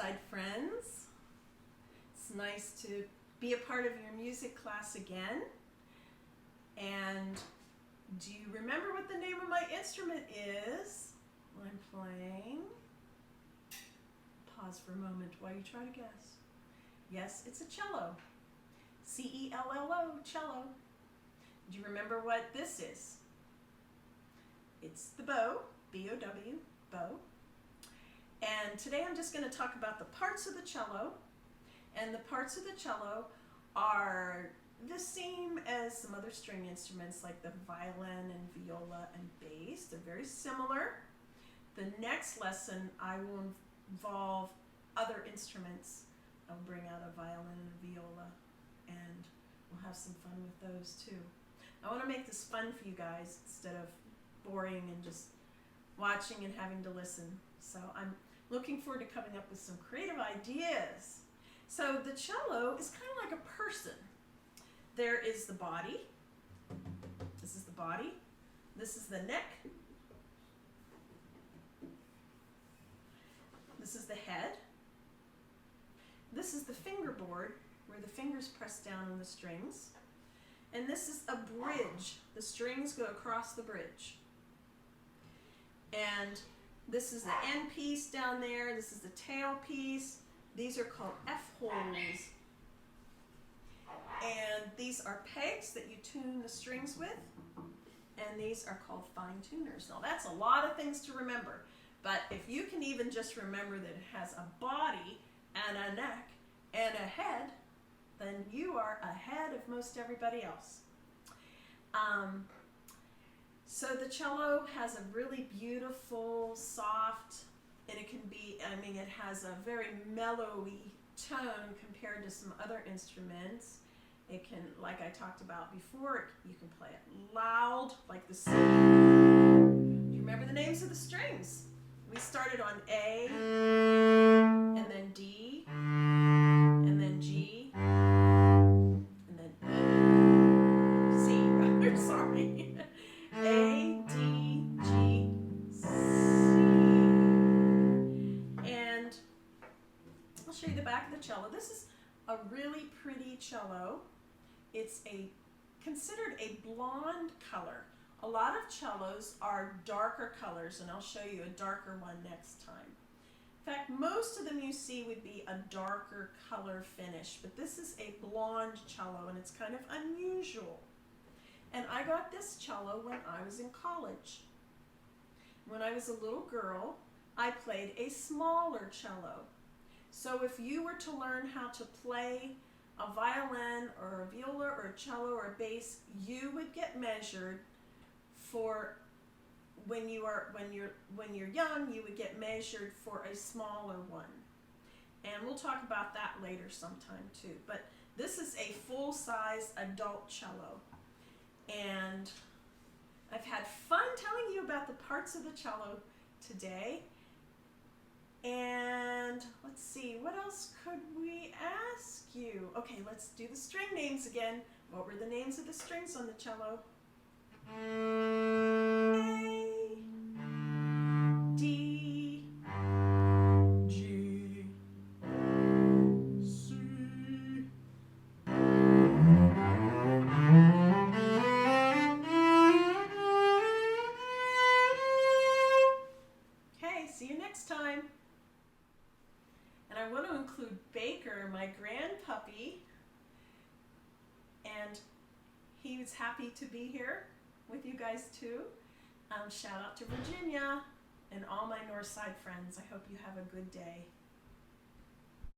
Northside friends. It's nice to be a part of your music class again. And do you remember what the name of my instrument is? I'm playing. Pause for a moment while you try to guess. Yes, it's a cello. C-E-L-L-O, cello. Do you remember what this is? It's the bow, B-O-W, bow. And today I'm just going to talk about the parts of the cello. And the parts of the cello are the same as some other string instruments like the violin and viola and bass. They're very similar. The next lesson I will involve other instruments. I'll bring out a violin and a viola and we'll have some fun with those too. I want to make this fun for you guys instead of boring and just watching and having to listen. So I'm looking forward to coming up with some creative ideas. So the cello is kind of like a person. There is the body. This is the body. This is the neck. This is the head. This is the fingerboard where the fingers press down on the strings. And this is a bridge. The strings go across the bridge. And this is the end piece down there. This is the tail piece. These are called F-holes. And these are pegs that you tune the strings with. And these are called fine tuners. Now that's a lot of things to remember. But if you can even just remember that it has a body and a neck and a head, then you are ahead of most everybody else. So the cello has a really beautiful, soft, and it can be, it has a very mellowy tone compared to some other instruments. It can, like I talked about before, you can play it loud, like the C. Do you remember the names of the strings? We started on A, and then D, and then G, and then E, C, rather, sorry. A, D, G, C. And I'll show you the back of the cello. This is a really pretty cello. It's considered a blonde color. A lot of cellos are darker colors, and I'll show you a darker one next time. In fact, most of them you see would be a darker color finish, but this is a blonde cello, and it's kind of unusual. And I got this cello when I was in college. When I was a little girl, I played a smaller cello. So if you were to learn how to play a violin or a viola or a cello or a bass, you would get measured for when you're young, you would get measured for a smaller one. And we'll talk about that later sometime too. But this is a full-size adult cello. And I've had fun telling you about the parts of the cello today. And let's see, what else could we ask you? Okay, let's do the string names again. What were the names of the strings on the cello? A, D, G, C. Okay, see you next time. And I want to include Baker, my grandpuppy, and he was happy to be here with you guys too. Shout out to Virginia and all my Northside friends. I hope you have a good day.